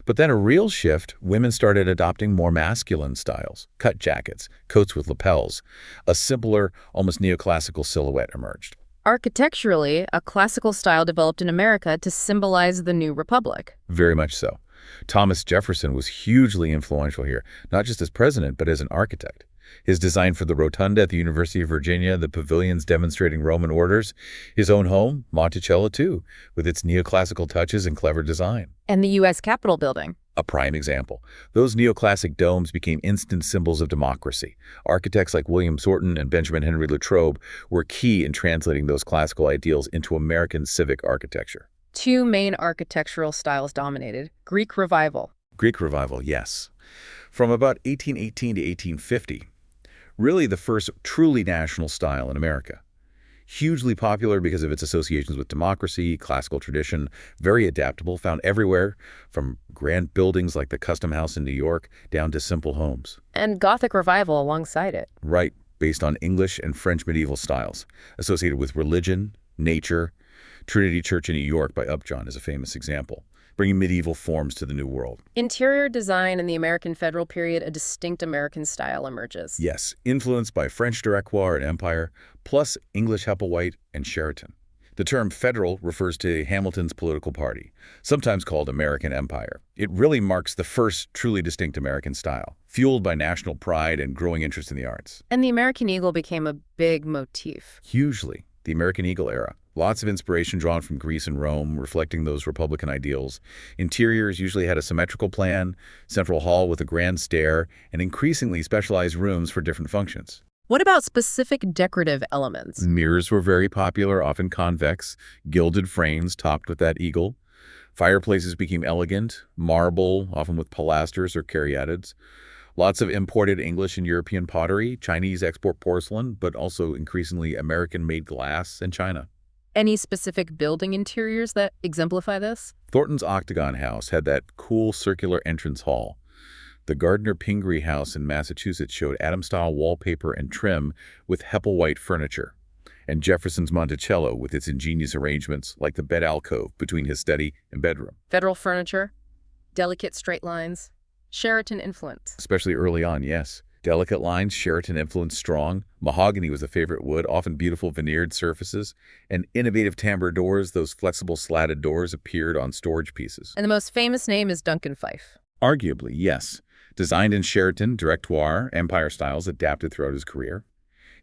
but then a real shift, women started adopting more masculine styles, cut jackets, coats with lapels. A simpler, almost neoclassical silhouette emerged. Architecturally, a classical style developed in America to symbolize the new republic. Very much so. Thomas Jefferson was hugely influential here, not just as president, but as an architect. His design for the rotunda at the University of Virginia, the pavilions demonstrating Roman orders, his own home, Monticello too, with its neoclassical touches and clever design. And the U.S. Capitol building. A prime example. Those neoclassic domes became instant symbols of democracy. Architects like William Thornton and Benjamin Henry Latrobe were key in translating those classical ideals into American civic architecture. Two main architectural styles dominated. Greek Revival. Greek Revival, yes. From about 1818 to 1850. Really the first truly national style in America. Hugely popular because of its associations with democracy, classical tradition, very adaptable, found everywhere, from grand buildings like the Custom House in New York down to simple homes. And Gothic Revival alongside it. Right, based on English and French medieval styles, associated with religion, nature. Trinity Church in New York by Upjohn is a famous example, bringing medieval forms to the New World. Interior design in the American Federal period, a distinct American style emerges. Yes, influenced by French Directoire and Empire, plus English Hepplewhite and Sheraton. The term federal refers to Hamilton's political party, sometimes called American Empire. It really marks the first truly distinct American style, fueled by national pride and growing interest in the arts. And the American Eagle became a big motif. Hugely. The American Eagle era. Lots of inspiration drawn from Greece and Rome, reflecting those Republican ideals. Interiors usually had a symmetrical plan, central hall with a grand stair, and increasingly specialized rooms for different functions. What about specific decorative elements? Mirrors were very popular, often convex, gilded frames topped with that eagle. Fireplaces became elegant, marble, often with pilasters or caryatids. Lots of imported English and European pottery, Chinese export porcelain, but also increasingly American-made glass and china. Any specific building interiors that exemplify this? Thornton's Octagon House had that cool circular entrance hall. The Gardner Pingree House in Massachusetts showed Adam-style wallpaper and trim with Heppel-white furniture. And Jefferson's Monticello with its ingenious arrangements, like the bed alcove between his study and bedroom. Federal furniture, delicate straight lines, Sheraton influence. Especially early on, yes. Delicate lines, Sheraton influence strong. Mahogany was a favorite wood, often beautiful veneered surfaces. And innovative timbre doors, those flexible slatted doors, appeared on storage pieces. And the most famous name is Duncan Phyfe. Arguably, yes. Designed in Sheraton, directoire, Empire styles adapted throughout his career.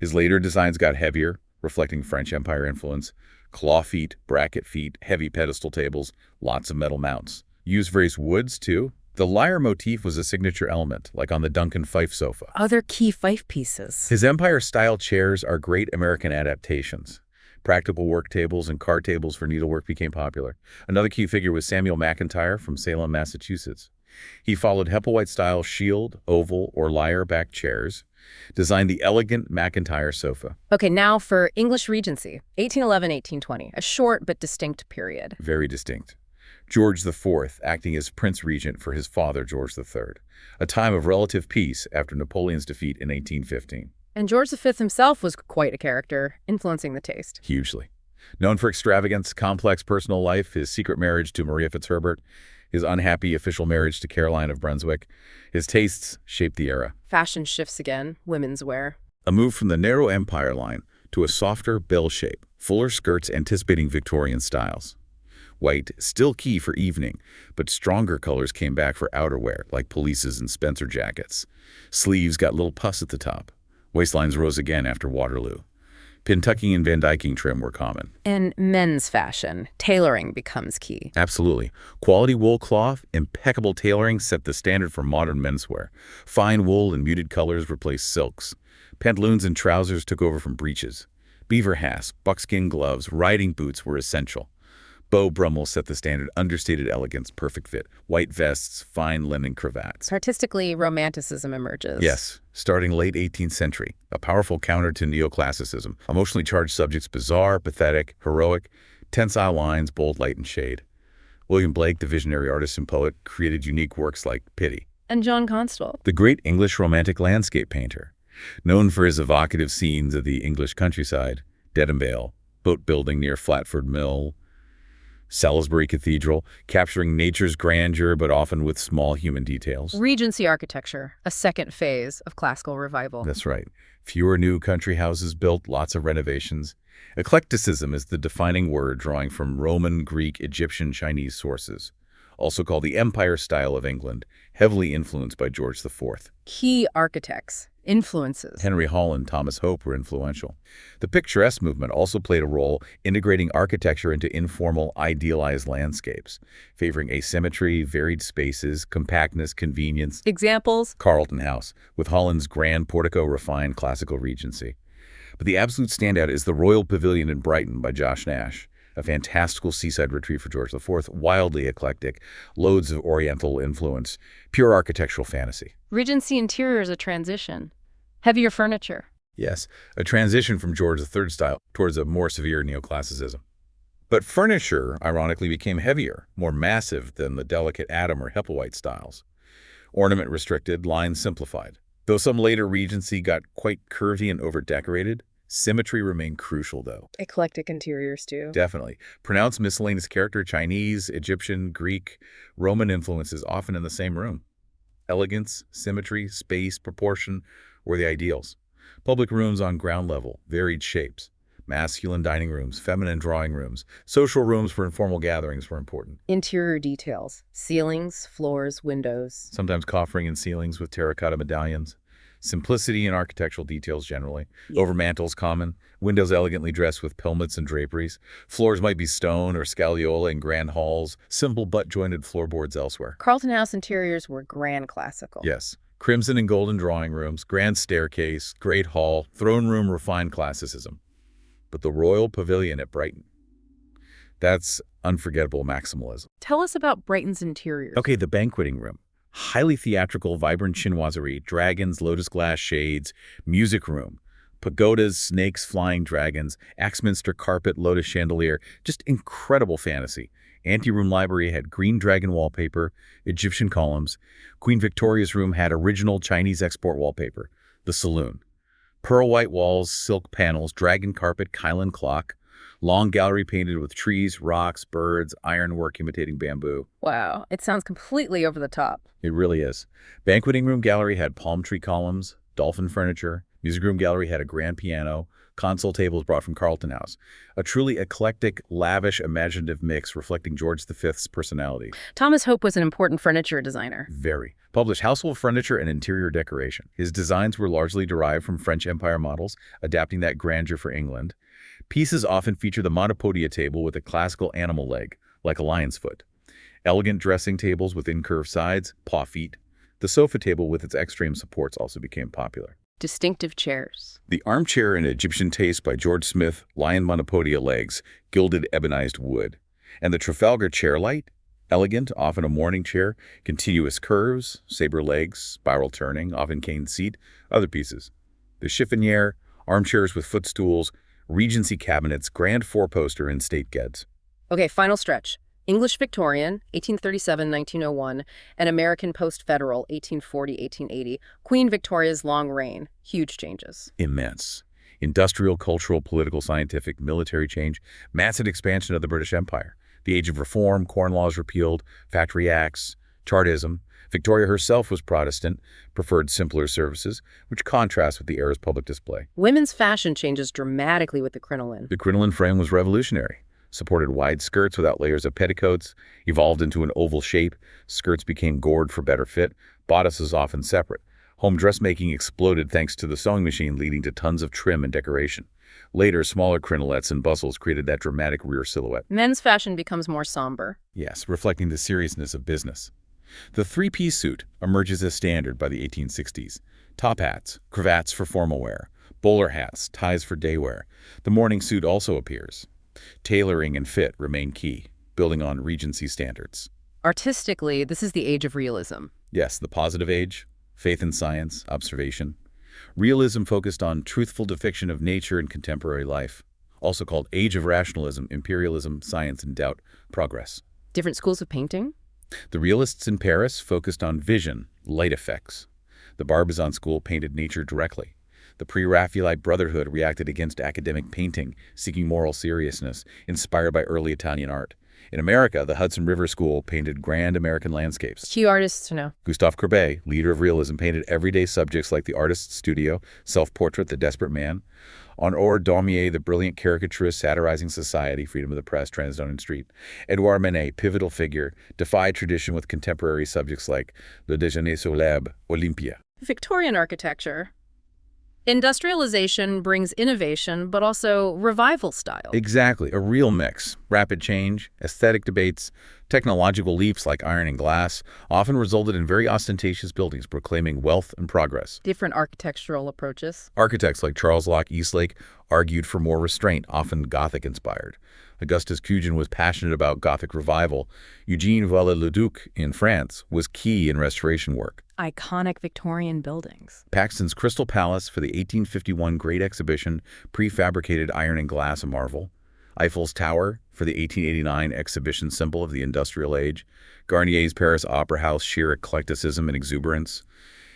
His later designs got heavier, reflecting French Empire influence. Claw feet, bracket feet, heavy pedestal tables, lots of metal mounts. Used various woods, too. The lyre motif was a signature element, like on the Duncan Phyfe sofa. Other key Phyfe pieces. His Empire-style chairs are great American adaptations. Practical work tables and card tables for needlework became popular. Another key figure was Samuel McIntyre from Salem, Massachusetts. He followed Heppel-white-style shield, oval, or lyre-backed chairs, designed the elegant McIntyre sofa. Okay, now for English Regency, 1811-1820, a short but distinct period. Very distinct. George IV acting as Prince Regent for his father, George III, a time of relative peace after Napoleon's defeat in 1815. And George V himself was quite a character, influencing the taste. Hugely. Known for extravagance, complex personal life, his secret marriage to Maria Fitzherbert, his unhappy official marriage to Caroline of Brunswick, his tastes shaped the era. Fashion shifts again, women's wear. A move from the narrow empire line to a softer bell shape, fuller skirts anticipating Victorian styles. White, still key for evening, but stronger colors came back for outerwear, like pelisses and Spencer jackets. Sleeves got little puss at the top. Waistlines rose again after Waterloo. Pin-tucking and Van Dyking trim were common. In men's fashion, tailoring becomes key. Absolutely. Quality wool cloth, impeccable tailoring set the standard for modern menswear. Fine wool and muted colors replaced silks. Pantaloons and trousers took over from breeches. Beaver hats, buckskin gloves, riding boots were essential. Beau Brummel set the standard, understated elegance, perfect fit. White vests, fine linen cravats. Artistically, Romanticism emerges. Yes, starting late 18th century, a powerful counter to neoclassicism. Emotionally charged subjects, bizarre, pathetic, heroic, tensile lines, bold light and shade. William Blake, the visionary artist and poet, created unique works like Pity. And John Constable. The great English romantic landscape painter, known for his evocative scenes of the English countryside, Dedham Vale, boat building near Flatford Mill, Salisbury Cathedral, capturing nature's grandeur but often with small human details. Regency architecture, a second phase of classical revival. That's right. Fewer new country houses built, lots of renovations. Eclecticism is the defining word, drawing from Roman, Greek, Egyptian, Chinese sources. Also called the Empire style of England, heavily influenced by George IV. Key architects, influences. Henry Hall and Thomas Hope were influential. The picturesque movement also played a role integrating architecture into informal, idealized landscapes, favoring asymmetry, varied spaces, compactness, convenience. Examples? Carlton House, with Holland's grand portico refined classical Regency. But the absolute standout is the Royal Pavilion in Brighton by Josh Nash, a fantastical seaside retreat for George IV, wildly eclectic, loads of Oriental influence, pure architectural fantasy. Regency interior is a transition. Heavier furniture. Yes, a transition from George III style towards a more severe neoclassicism. But furniture, ironically, became heavier, more massive than the delicate Adam or Heppelwhite styles. Ornament restricted, lines simplified. Though some later Regency got quite curvy and over-decorated, symmetry remained crucial, though. Eclectic interiors, too. Definitely. Pronounced miscellaneous character, Chinese, Egyptian, Greek, Roman influences often in the same room. Elegance, symmetry, space, proportion were the ideals. Public rooms on ground level, varied shapes. Masculine dining rooms, feminine drawing rooms, social rooms for informal gatherings were important. Interior details, ceilings, floors, windows. Sometimes coffering in ceilings with terracotta medallions. Simplicity in architectural details generally. Yeah. Over mantels common. Windows elegantly dressed with pilmets and draperies. Floors might be stone or scagliola in grand halls. Simple butt-jointed floorboards elsewhere. Carlton House interiors were grand classical. Yes. Crimson and golden drawing rooms, grand staircase, great hall, throne room refined classicism. But the Royal Pavilion at Brighton, that's unforgettable maximalism. Tell us about Brighton's interiors. Okay, the banqueting room. Highly theatrical, vibrant chinoiserie, dragons, lotus glass shades, music room, pagodas, snakes, flying dragons, Axminster carpet, lotus chandelier, just incredible fantasy. Anteroom library had green dragon wallpaper, Egyptian columns. Queen Victoria's room had original Chinese export wallpaper. The saloon. Pearl white walls, silk panels, dragon carpet, Kylan clock. Long gallery painted with trees, rocks, birds, ironwork imitating bamboo. Wow, it sounds completely over the top. It really is. Banqueting room gallery had palm tree columns, dolphin furniture. Music room gallery had a grand piano, console tables brought from Carlton House. A truly eclectic, lavish, imaginative mix reflecting George V's personality. Thomas Hope was an important furniture designer. Very. Published household furniture and interior decoration. His designs were largely derived from French Empire models, adapting that grandeur for England. Pieces often feature the monopodia table with a classical animal leg, like a lion's foot. Elegant dressing tables with incurved sides, paw feet. The sofa table with its extreme supports also became popular. Distinctive chairs. The armchair in Egyptian taste by George Smith, lion monopodia legs, gilded ebonized wood. And the Trafalgar chair light, elegant, often a morning chair, continuous curves, saber legs, spiral turning, often cane seat, other pieces. The chiffonier, armchairs with footstools, Regency cabinets, grand four-poster in state geds. Okay, final stretch. English Victorian, 1837-1901, and American Post-Federal, 1840-1880. Queen Victoria's long reign. Huge changes. Immense. Industrial, cultural, political, scientific, military change, massive expansion of the British Empire. The Age of Reform, Corn Laws repealed, Factory Acts, Chartism. Victoria herself was Protestant, preferred simpler services, which contrasts with the era's public display. Women's fashion changes dramatically with the crinoline. The crinoline frame was revolutionary. Supported wide skirts without layers of petticoats, evolved into an oval shape, skirts became gored for better fit, bodices often separate. Home dressmaking exploded thanks to the sewing machine, leading to tons of trim and decoration. Later, smaller crinolets and bustles created that dramatic rear silhouette. Men's fashion becomes more somber. Yes, reflecting the seriousness of business. The three-piece suit emerges as standard by the 1860s. Top hats, cravats for formal wear, bowler hats, ties for day wear. The morning suit also appears. Tailoring and fit remain key, building on Regency standards. Artistically, this is the age of realism. Yes, the positive age, faith in science, observation. Realism focused on truthful depiction of nature and contemporary life, also called Age of Rationalism, Imperialism, Science and Doubt, Progress. Different schools of painting? The realists in Paris focused on vision, light effects. The Barbizon school painted nature directly. The pre-Raphaelite Brotherhood reacted against academic painting, seeking moral seriousness, inspired by early Italian art. In America, the Hudson River School painted grand American landscapes. Key artists to know. Gustave Courbet, leader of realism, painted everyday subjects like the artist's studio, self-portrait, the desperate man. Honore Daumier, the brilliant caricaturist satirizing society, freedom of the press, Transnonan Street. Edouard Manet, pivotal figure, defied tradition with contemporary subjects like Le Déjeuner sur l'herbe, Olympia. Victorian architecture. Industrialization brings innovation, but also revival style. Exactly, a real mix. Rapid change, aesthetic debates, technological leaps like iron and glass often resulted in very ostentatious buildings proclaiming wealth and progress. Different architectural approaches. Architects like Charles Locke Eastlake argued for more restraint, often Gothic-inspired. Augustus Cujan was passionate about Gothic revival. Eugene Viollet-le-Duc in France was key in restoration work. Iconic Victorian buildings. Paxton's Crystal Palace for the 1851 Great Exhibition, prefabricated iron and glass, a marvel. Eiffel's Tower for the 1889 exhibition, symbol of the industrial age. Garnier's Paris Opera House, sheer eclecticism and exuberance.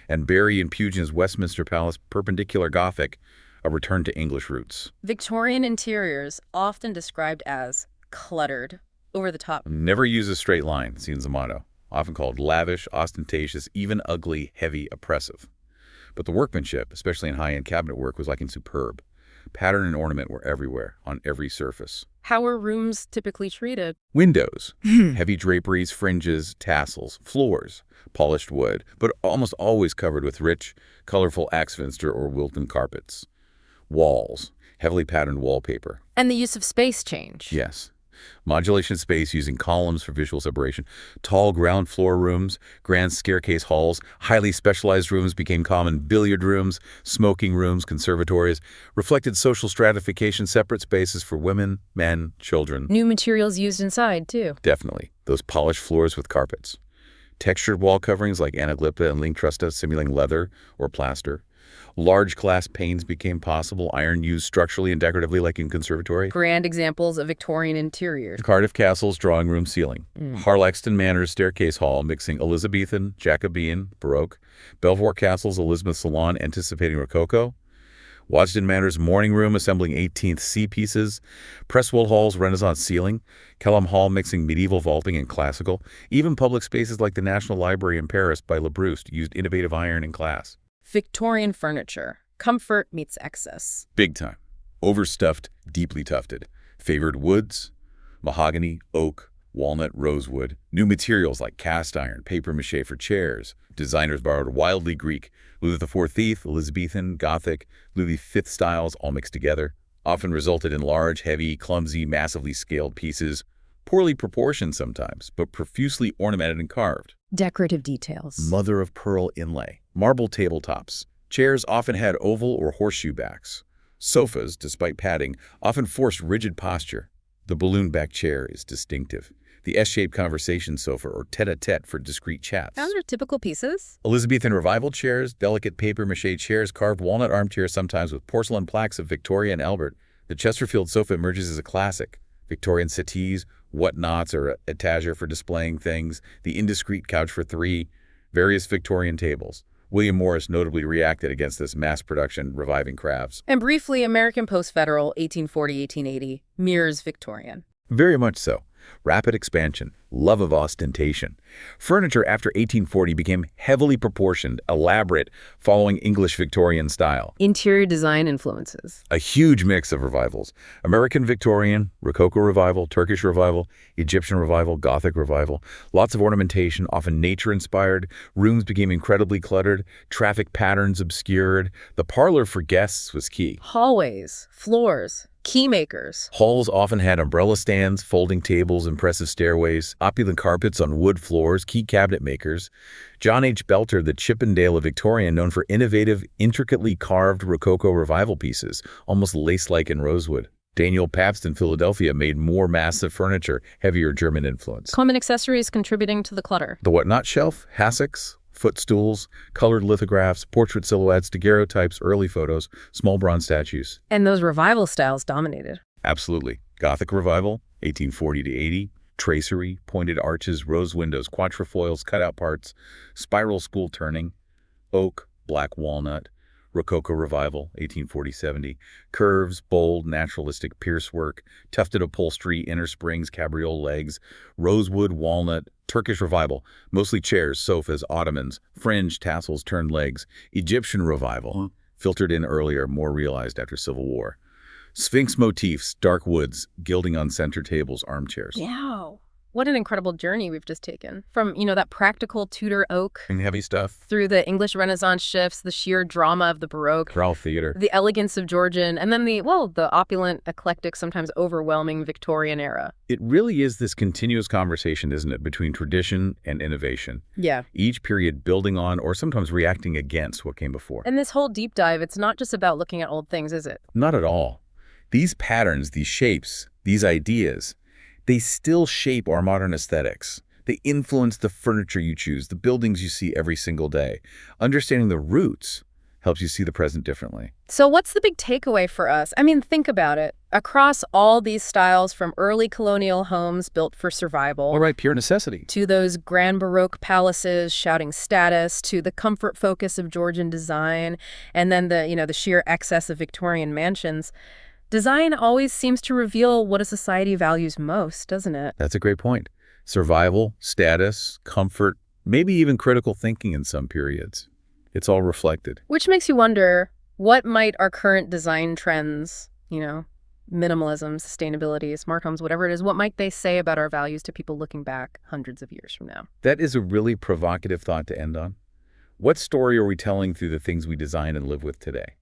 And Barry and Pugin's Westminster Palace, perpendicular Gothic, a return to English roots. Victorian interiors, often described as cluttered, over the top. Never use a straight line, seems the motto. Often called lavish, ostentatious, even ugly, heavy, oppressive. But the workmanship, especially in high-end cabinet work, was superb. Pattern and ornament were everywhere, on every surface. How are rooms typically treated? Windows, heavy draperies, fringes, tassels, floors, polished wood, but almost always covered with rich, colorful Axminster or Wilton carpets. Walls, heavily patterned wallpaper. And the use of space change. Yes. Modulation space using columns for visual separation. Tall ground floor rooms, grand staircase halls, highly specialized rooms became common. Billiard rooms, smoking rooms, conservatories, reflected social stratification, separate spaces for women, men, children. New materials used inside, too. Definitely. Those polished floors with carpets. Textured wall coverings like anaglypta and lincrusta simulating leather or plaster. Large glass panes became possible, iron used structurally and decoratively like in conservatory. Grand examples of Victorian interiors. Cardiff Castle's drawing room ceiling. Harlaxton Manor's staircase hall mixing Elizabethan, Jacobean, Baroque. Belvoir Castle's Elizabeth Salon anticipating Rococo. Waddesdon Manor's morning room assembling 18th C pieces. Presswood Hall's Renaissance ceiling. Kelham Hall mixing medieval vaulting and classical. Even public spaces like the National Library in Paris by Labrouste used innovative iron and glass. Victorian furniture. Comfort meets excess. Big time. Overstuffed, deeply tufted. Favored woods, mahogany, oak, walnut, rosewood. New materials like cast iron, papier-mâché for chairs. Designers borrowed wildly Greek, Louis XIV, Elizabethan, Gothic, Louis V styles all mixed together. Often resulted in large, heavy, clumsy, massively scaled pieces. Poorly proportioned sometimes, but profusely ornamented and carved. Decorative details. Mother-of-pearl inlay. Marble tabletops. Chairs often had oval or horseshoe backs. Sofas, despite padding, often forced rigid posture. The balloon-back chair is distinctive. The S-shaped conversation sofa or tête-à-tête for discreet chats. Those are typical pieces. Elizabethan revival chairs, delicate papier-mâché chairs, carved walnut armchairs sometimes with porcelain plaques of Victoria and Albert. The Chesterfield sofa emerges as a classic. Victorian settees, whatnots or étagère for displaying things, the indiscreet couch for three, various Victorian tables. William Morris notably reacted against this mass production, reviving crafts. And briefly, American Post-Federal, 1840-1880, mirrors Victorian. Very much so. Rapid expansion, love of ostentation. Furniture after 1840 became heavily proportioned, elaborate, following English Victorian style. Interior design influences. A huge mix of revivals. American Victorian, Rococo Revival, Turkish Revival, Egyptian Revival, Gothic Revival. Lots of ornamentation, often nature-inspired. Rooms became incredibly cluttered. Traffic patterns obscured. The parlor for guests was key. Hallways, floors, key makers. Halls often had umbrella stands, folding tables, impressive stairways, opulent carpets on wood floors, key cabinet makers. John H. Belter, the Chippendale of Victorian, known for innovative, intricately carved Rococo Revival pieces, almost lace-like in rosewood. Daniel Pabst in Philadelphia made more massive furniture, heavier German influence. Common accessories contributing to the clutter. The whatnot shelf, hassocks, footstools, colored lithographs, portrait silhouettes, daguerreotypes, early photos, small bronze statues. And those revival styles dominated. Absolutely. Gothic Revival, 1840 to 80. Tracery, pointed arches, rose windows, quatrefoils, cutout parts, spiral school turning. Oak, black walnut. Rococo Revival, 1840-70. Curves, bold, naturalistic piercework, tufted upholstery, inner springs, cabriole legs. Rosewood, walnut. Turkish Revival, mostly chairs, sofas, ottomans, fringe, tassels, turned legs. Egyptian Revival, filtered in earlier, more realized after Civil War. Sphinx motifs, dark woods, gilding on center tables, armchairs. Yeah. What an incredible journey we've just taken. From, that practical Tudor oak. And heavy stuff. Through the English Renaissance shifts, the sheer drama of the Baroque. Corral theater. The elegance of Georgian, and then the opulent, eclectic, sometimes overwhelming Victorian era. It really is this continuous conversation, isn't it, between tradition and innovation. Yeah. Each period building on or sometimes reacting against what came before. And this whole deep dive, it's not just about looking at old things, is it? Not at all. These patterns, these shapes, these ideas, they still shape our modern aesthetics. They influence the furniture you choose, the buildings you see every single day. Understanding the roots helps you see the present differently. So what's the big takeaway for us? I mean, think about it. Across all these styles, from early colonial homes built for survival. All right, pure necessity. To those grand Baroque palaces shouting status, to the comfort focus of Georgian design, and then the sheer excess of Victorian mansions. Design always seems to reveal what a society values most, doesn't it? That's a great point. Survival, status, comfort, maybe even critical thinking in some periods. It's all reflected. Which makes you wonder, What might our current design trends, minimalism, sustainability, smart homes, whatever it is, what might they say about our values to people looking back hundreds of years from now? That is a really provocative thought to end on. What story are we telling through the things we design and live with today?